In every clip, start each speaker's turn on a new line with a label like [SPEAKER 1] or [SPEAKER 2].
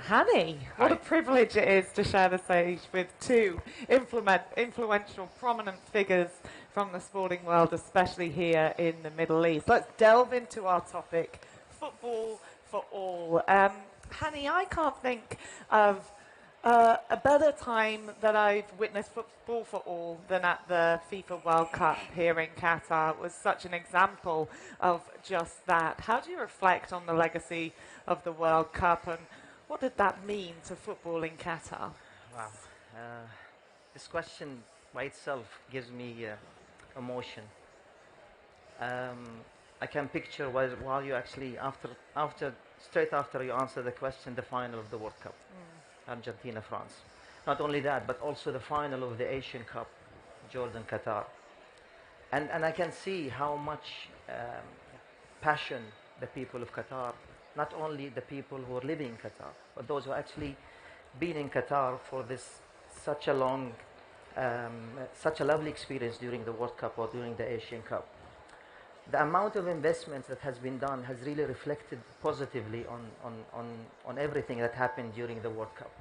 [SPEAKER 1] Hani, what a
[SPEAKER 2] Hi.
[SPEAKER 1] privilege it is to share the stage with two influential, prominent figures from the sporting world, especially here in the Middle East. Let's delve into our topic, football for all. Hani, I can't think of a better time that I've witnessed football for all than at the FIFA World Cup here in Qatar. It was such an example of just that. How do you reflect on the legacy of the World Cup, and what did that mean to football in Qatar?
[SPEAKER 2] Wow. Uh, this question by itself gives me emotion. I can picture while you actually straight after you answer the question, the final of the World Cup, Argentina, France. Not only that, but also the final of the Asian Cup, Jordan, Qatar. And I can see how much passion the people of Qatar, not only the people who are living in Qatar, but those who actually been in Qatar for this such a long, such a lovely experience during the World Cup or during the Asian Cup. The amount of investment that has been done has really reflected positively on everything that happened during the World Cup.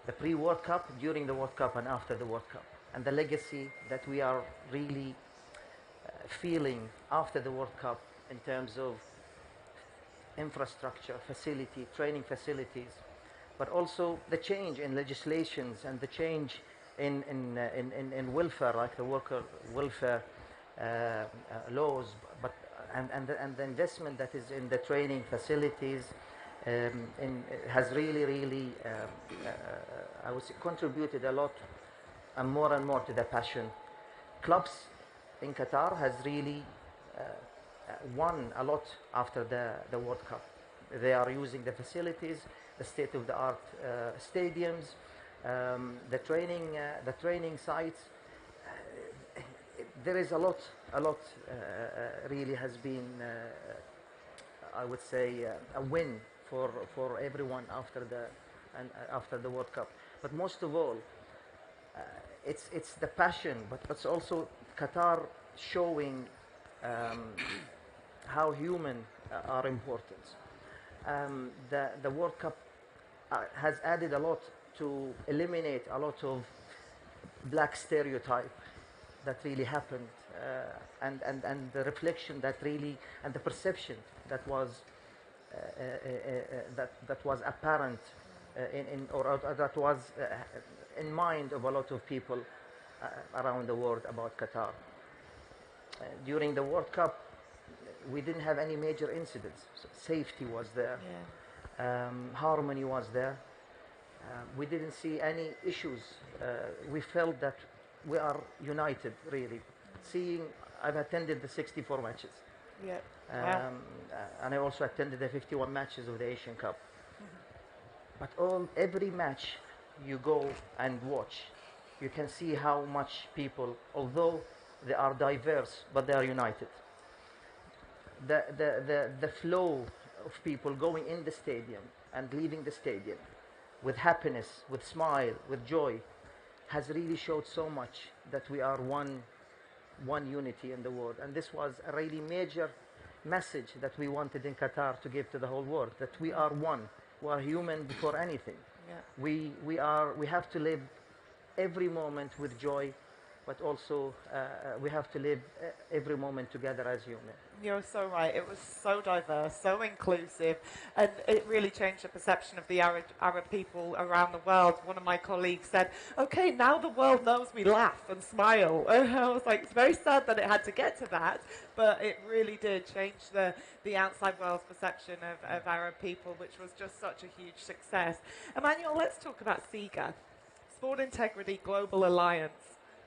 [SPEAKER 2] The pre-World Cup, during the World Cup, and after the World Cup. And the legacy that we are really feeling after the World Cup in terms of infrastructure, facility, training facilities, but also the change in legislations and the change in welfare, like the worker welfare laws, but and the investment that is in the training facilities has really I would say contributed a lot and more to the passion. Clubs in Qatar has really won a lot after the World Cup. They are using the facilities, the state-of-the-art stadiums, the training sites. There is a lot really has been, I would say, a win for everyone after the World Cup. But most of all, it's the passion, but it's also Qatar showing how human are important. The World Cup has added a lot to eliminate a lot of black stereotype that really happened, and the reflection that really, and the perception that was that was apparent that was in mind of a lot of people around the world about Qatar. During the World Cup, we didn't have any major incidents. So safety was there, harmony was there. We didn't see any issues. We felt that we are united, really. I've attended the 64 matches.
[SPEAKER 1] Yeah. Wow.
[SPEAKER 2] And I also attended the 51 matches of the Asian Cup. But every match you go and watch, you can see how much people, although they are diverse, but they are united. The flow of people going in the stadium and leaving the stadium with happiness, with smile, with joy, has really showed so much that we are one unity in the world. And this was a really major message that we wanted in Qatar to give to the whole world, that we are one. We are human before anything.
[SPEAKER 1] Yeah.
[SPEAKER 2] We have to live every moment with joy, but also we have to live every moment together as human.
[SPEAKER 1] You're so right. It was so diverse, so inclusive, and it really changed the perception of the Arab people around the world. One of my colleagues said, "Okay, now the world knows we laugh and smile." And I was like, it's very sad that it had to get to that, but it really did change the outside world's perception of Arab people, which was just such a huge success. Emmanuel, let's talk about SIGA, Sport Integrity Global Alliance.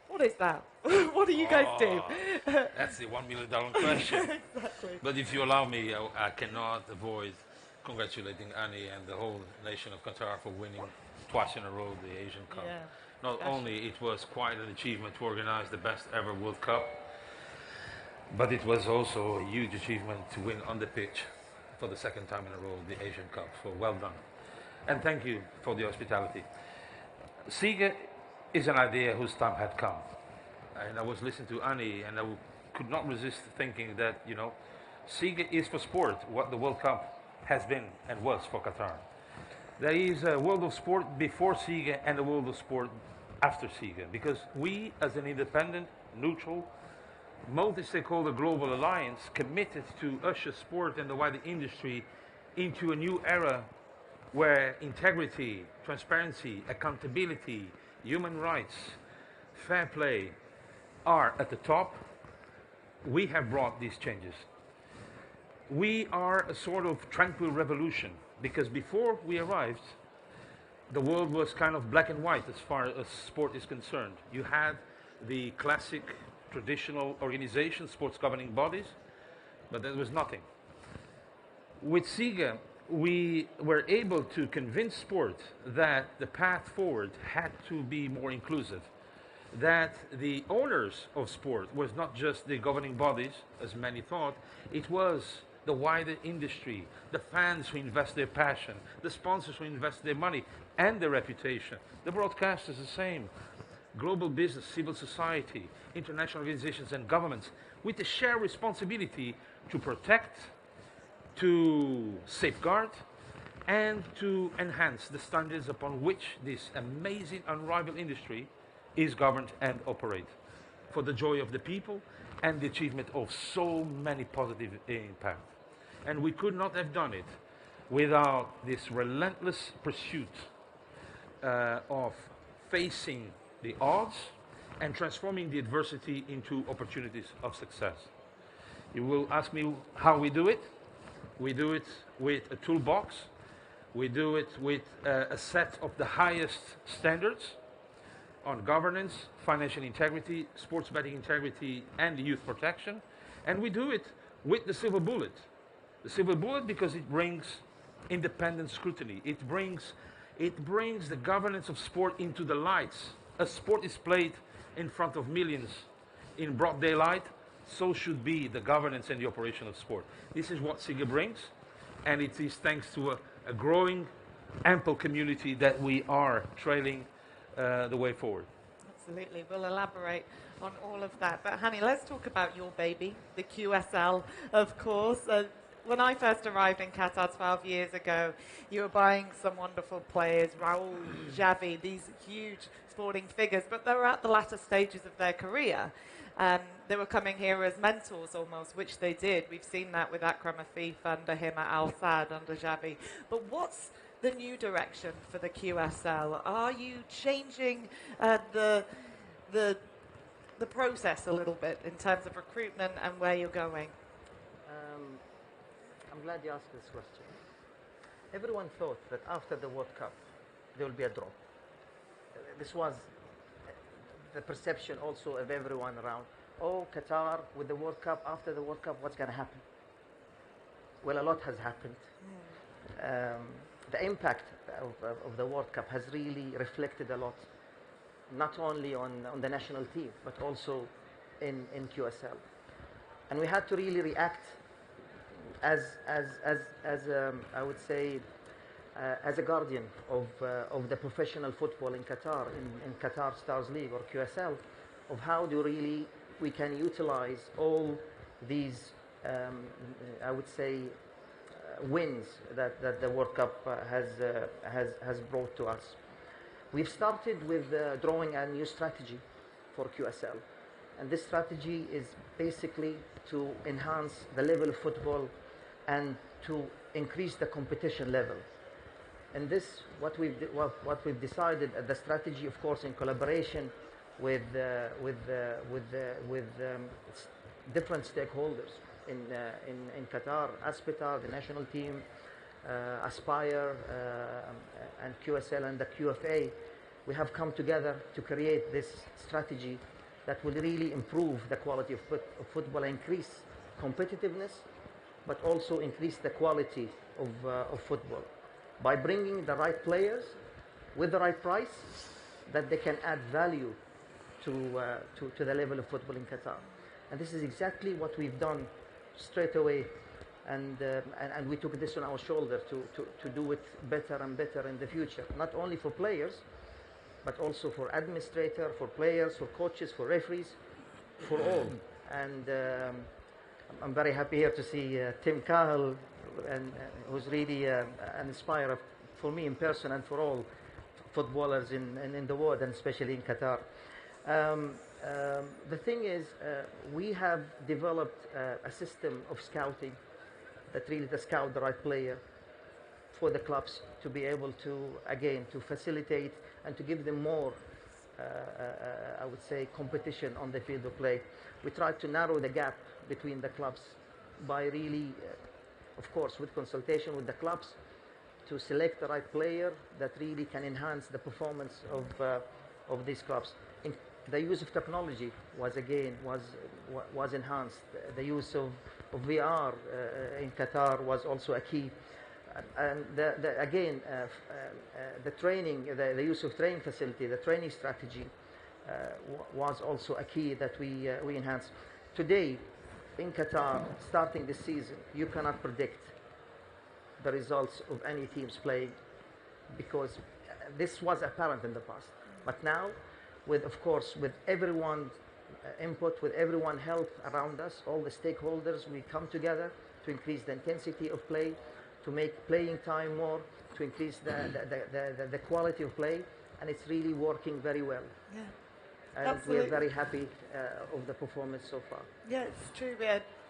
[SPEAKER 1] What is that? What do you guys do?
[SPEAKER 3] That's the $1 million question.
[SPEAKER 1] Exactly.
[SPEAKER 3] But if you allow me, I cannot avoid congratulating Hani and the whole nation of Qatar for winning twice in a row the Asian Cup.
[SPEAKER 1] Yeah.
[SPEAKER 3] Not only it was quite an achievement to organize the best ever World Cup, but it was also a huge achievement to win on the pitch for the second time in a row the Asian Cup. So well done. And thank you for the hospitality. SIGA is an idea whose time had come. And I was listening to Hani, and I could not resist thinking that, SIGA is for sport what the World Cup has been and was for Qatar. There is a world of sport before SIGA and a world of sport after SIGA, because we, as an independent, neutral, multi-stakeholder global alliance, committed to usher sport and the wider industry into a new era where integrity, transparency, accountability, human rights, fair play are at the top. We have brought these changes. We are a sort of tranquil revolution, because before we arrived, the world was kind of black and white as far as sport is concerned. You had the classic, traditional organizations, sports governing bodies, but there was nothing. With SIGA, we were able to convince sport that the path forward had to be more inclusive, that the owners of sport was not just the governing bodies, as many thought, it was the wider industry, the fans who invest their passion, the sponsors who invest their money and their reputation, the broadcasters the same, global business, civil society, international organizations and governments, with a shared responsibility to protect, to safeguard, and to enhance the standards upon which this amazing, unrivaled industry is governed and operates, for the joy of the people and the achievement of so many positive impacts. And we could not have done it without this relentless pursuit of facing the odds and transforming the adversity into opportunities of success. You will ask me how we do it. We do it with a toolbox. We do it with a set of the highest standards on governance, financial integrity, sports betting integrity, and youth protection. And we do it with the silver bullet. The silver bullet because it brings independent scrutiny. It brings the governance of sport into the lights. As sport is played in front of millions in broad daylight, so should be the governance and the operation of sport. This is what SIGA brings, and it is thanks to a growing, ample community that we are trailing the way forward.
[SPEAKER 1] Absolutely. We'll elaborate on all of that. But Hani, let's talk about your baby, the QSL, of course. When I first arrived in Qatar 12 years ago, you were buying some wonderful players, Raul, Xavi, these huge sporting figures, but they were at the latter stages of their career. They were coming here as mentors almost, which they did. We've seen that with Akram Afif under him at Al Sadd, under Xavi. But what's the new direction for the QSL? Are you changing the process a little bit in terms of recruitment and where you're going?
[SPEAKER 2] I'm glad you asked this question. Everyone thought that after the World Cup, there will be a drop. This was the perception also of everyone around. Oh, Qatar, with the World Cup, after the World Cup, what's going to happen? Well, a lot has happened. The impact of the World Cup has really reflected a lot, not only on the national team, but also in QSL. And we had to really react as I would say, as a guardian of the professional football in Qatar, in Qatar Stars League or QSL, of how do really we can utilize all these, I would say, wins that the World Cup has brought to us. We've started with drawing a new strategy for QSL, and this strategy is basically to enhance the level of football and to increase the competition level. And this, what we've decided, the strategy, of course, in collaboration with different stakeholders in Qatar, Aspitar, the national team, Aspire, and QSL and the QFA. We have come together to create this strategy that will really improve the quality of football, increase competitiveness, but also increase the quality of football by bringing the right players with the right price that they can add value to the level of football in Qatar. And this is exactly what we've done straight away, and we took this on our shoulder to do it better and better in the future, not only for players, but also for administrator, for players, for coaches, for referees, for all. And I'm very happy here to see Tim Cahill, and who's really an inspirer for me in person and for all footballers in the world, and especially in Qatar. The thing is, we have developed a system of scouting that really to scout the right player for the clubs to be able to, again, to facilitate and to give them more, I would say, competition on the field of play. We try to narrow the gap between the clubs by really, of course, with consultation with the clubs, to select the right player that really can enhance the performance of these clubs. The use of technology was enhanced. The use of VR in Qatar was also a key. And the training, the use of training facility, the training strategy was also a key that we enhanced. Today, in Qatar, starting this season, you cannot predict the results of any teams playing, because this was apparent in the past. But now, of course, with everyone's input, with everyone's help around us, all the stakeholders, we come together to increase the intensity of play, to make playing time more, to increase the quality of play, and it's really working very well.
[SPEAKER 1] Yeah.
[SPEAKER 2] And
[SPEAKER 1] Absolutely.
[SPEAKER 2] we're very happy of the performance so far.
[SPEAKER 1] Yeah, it's true.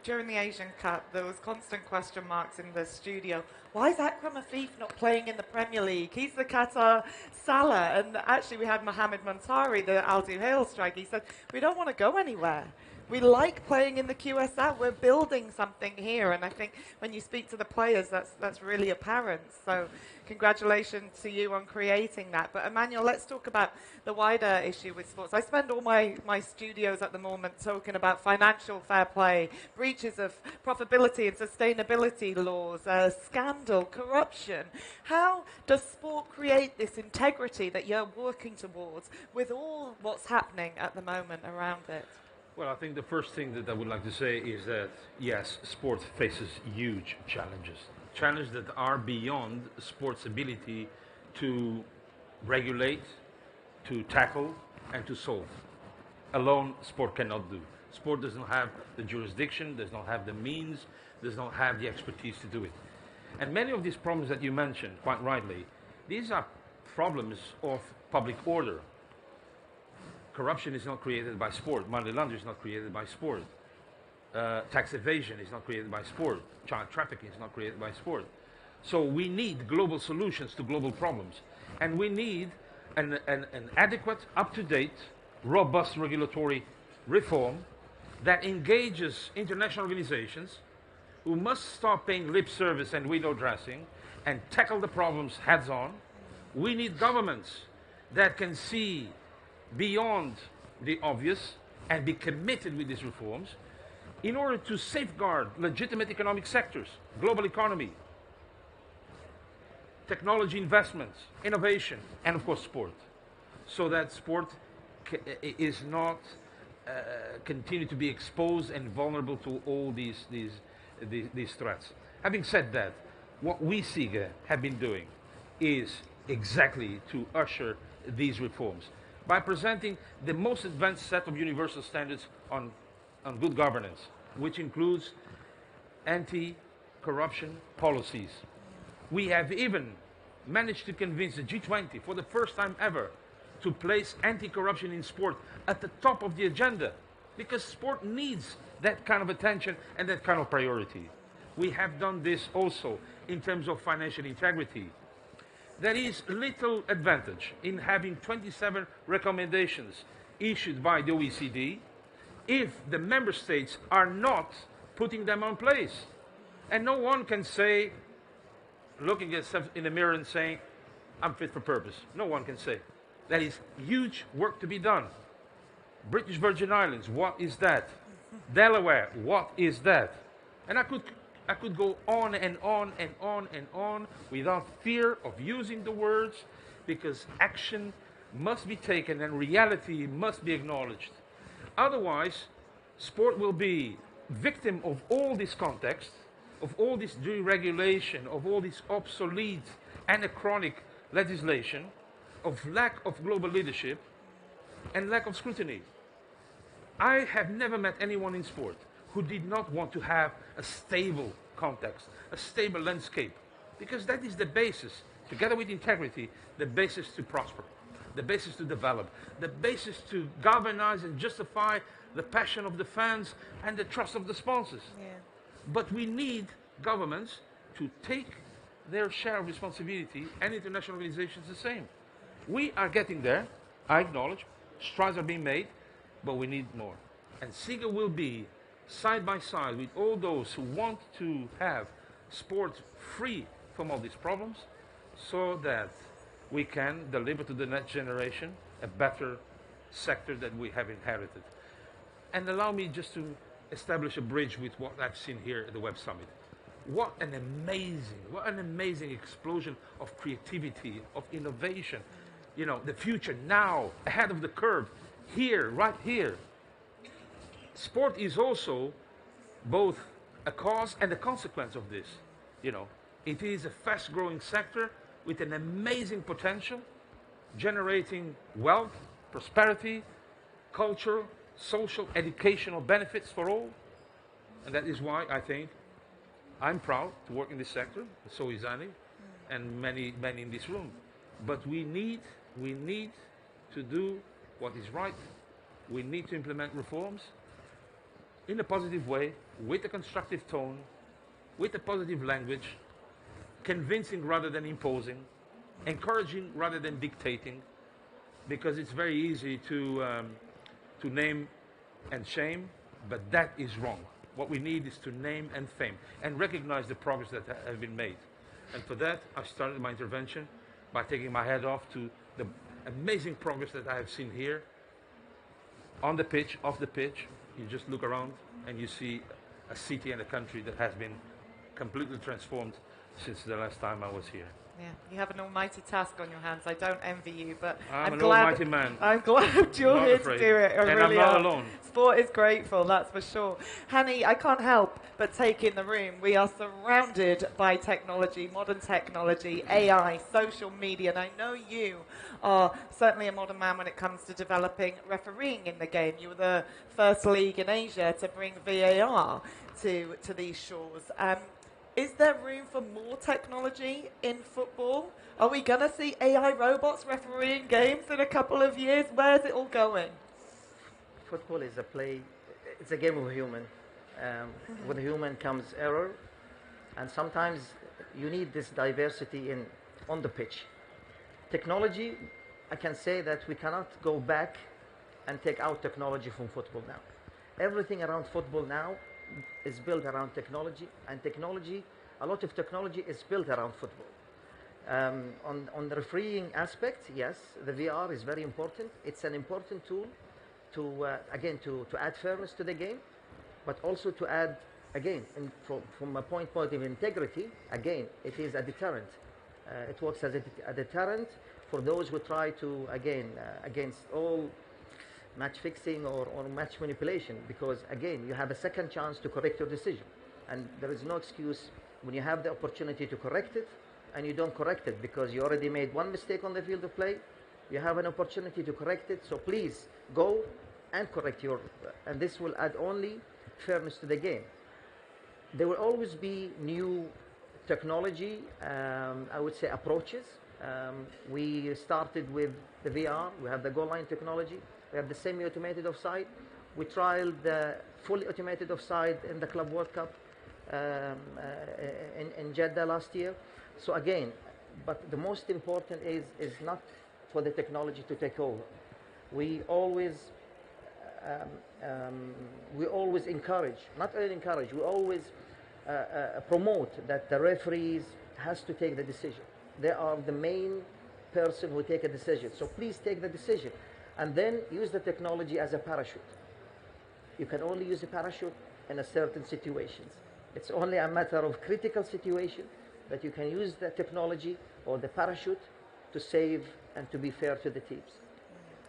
[SPEAKER 1] During the Asian Cup, there was constant question marks in the studio. Why is Akram Afif not playing in the Premier League? He's the Qatar Salah. And actually, we had Mohamed Muntari, the Al Duhail striker. He said, we don't want to go anywhere. We like playing in the QSL. We're building something here. And I think when you speak to the players, that's really apparent. So congratulations to you on creating that. But Emmanuel, let's talk about the wider issue with sports. I spend all my studios at the moment talking about financial fair play, breaches of profitability and sustainability laws, scandal, corruption. How does sport create this integrity that you're working towards with all what's happening at the moment around it?
[SPEAKER 3] Well, I think the first thing that I would like to say is that, yes, sport faces huge challenges. Challenges that are beyond sport's ability to regulate, to tackle, and to solve. Alone, sport cannot do. Sport does not have the jurisdiction, does not have the means, does not have the expertise to do it. And many of these problems that you mentioned, quite rightly, these are problems of public order. Corruption is not created by sport. Money laundering is not created by sport. Tax evasion is not created by sport. Child trafficking is not created by sport. So we need global solutions to global problems. And we need an adequate, up-to-date, robust regulatory reform that engages international organizations who must stop paying lip service and window dressing and tackle the problems heads on. We need governments that can see beyond the obvious and be committed with these reforms in order to safeguard legitimate economic sectors, global economy, technology investments, innovation, and of course sport, so that sport is not continue to be exposed and vulnerable to all these threats. Having said that, what we, SIGA, have been doing is exactly to usher these reforms by presenting the most advanced set of universal standards on good governance, which includes anti-corruption policies. We have even managed to convince the G20 for the first time ever to place anti-corruption in sport at the top of the agenda, because sport needs that kind of attention and that kind of priority. We have done this also in terms of financial integrity. There is little advantage in having 27 recommendations issued by the OECD if the member states are not putting them in place. And no one can say, looking at themselves in the mirror and saying, I'm fit for purpose. No one can say. There is huge work to be done. British Virgin Islands, what is that? Delaware, what is that? And I could go on and on and on and on without fear of using the words, because action must be taken and reality must be acknowledged. Otherwise, sport will be victim of all this context, of all this deregulation, of all this obsolete, anachronic legislation, of lack of global leadership and lack of scrutiny. I have never met anyone in sport who did not want to have a stable context, a stable landscape, because that is the basis. together with integrity, the basis to prosper, the basis to develop, the basis to galvanize and justify the passion of the fans and the trust of the sponsors.
[SPEAKER 1] Yeah.
[SPEAKER 3] But we need governments to take their share of responsibility, and international organizations the same. We are getting there, I acknowledge, strides are being made, but we need more. And SIGA will be side by side with all those who want to have sport free from all these problems, so that we can deliver to the next generation a better sector that we have inherited. And allow me just to establish a bridge with what I've seen here at the Web Summit. What an amazing explosion of creativity, of innovation. You know, the future now, ahead of the curve, here, right here. Sport is also both a cause and a consequence of this. You know, it is a fast-growing sector with an amazing potential, generating wealth, prosperity, cultural, social, educational benefits for all. And that is why I think I'm proud to work in this sector, so is Hani, and many in this room. But we need to do what is right. We need to implement reforms in a positive way, with a constructive tone, with a positive language, convincing rather than imposing, encouraging rather than dictating, because it's very easy to name and shame, but that is wrong. What we need is to name and fame and recognize the progress that has been made. And for that, I started my intervention by taking my hat off to the amazing progress that I have seen here, on the pitch, off the pitch. You just look around and you see a city and a country that has been completely transformed since the last time I was here.
[SPEAKER 1] Yeah, you have an almighty task on your hands. I don't envy you, but
[SPEAKER 3] I'm an
[SPEAKER 1] glad,
[SPEAKER 3] almighty man.
[SPEAKER 1] I'm glad you're
[SPEAKER 3] Not
[SPEAKER 1] here
[SPEAKER 3] afraid.
[SPEAKER 1] to do it. I
[SPEAKER 3] And
[SPEAKER 1] really
[SPEAKER 3] I'm not
[SPEAKER 1] am.
[SPEAKER 3] alone.
[SPEAKER 1] Sport is grateful, that's for sure. Hani, I can't help but take in the room. We are surrounded by technology, modern technology, AI, social media, and I know you are certainly a modern man when it comes to developing refereeing in the game. You were the first league in Asia to bring VAR to these shores. Is there room for more technology in football? Are we going to see AI robots refereeing games in a couple of years? Where's it all going?
[SPEAKER 2] Football is it's a game of human. With human comes error, and sometimes you need this diversity on the pitch. Technology, I can say that we cannot go back and take out technology from football now. Everything around football now is built around technology, and a lot of technology is built around football. On the refereeing aspect, yes, the VR is very important. It's an important tool to add fairness to the game, but also to add, again, from a point of integrity, again, it is a deterrent. It works as a deterrent for those who try to, against all match fixing or match manipulation, because again, you have a second chance to correct your decision, and there is no excuse when you have the opportunity to correct it and you don't correct it because you already made one mistake on the field of play. You have an opportunity to correct it, so please go and correct and this will add only fairness to the game. There will always be new technology, I would say, approaches. We started with the VR, we have the goal line technology, we have the semi-automated offside. We trialed the fully automated offside in the Club World Cup in Jeddah last year. So again, but the most important is not for the technology to take over. We always encourage, not only encourage, we always promote that the referees has to take the decision. They are the main person who take a decision. So please take the decision and then use the technology as a parachute. You can only use a parachute in a certain situations. It's only a matter of critical situation that you can use the technology or the parachute to save and to be fair to the teams.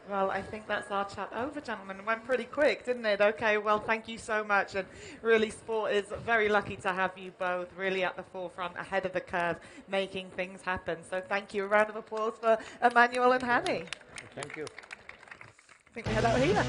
[SPEAKER 1] Well, I think that's our chat over, gentlemen. It went pretty quick, didn't it? Okay, well, thank you so much. And really, sport is very lucky to have you both really at the forefront, ahead of the curve, making things happen. So thank you. A round of applause for Emmanuel and Hani.
[SPEAKER 2] Thank you.
[SPEAKER 1] I think we head out here.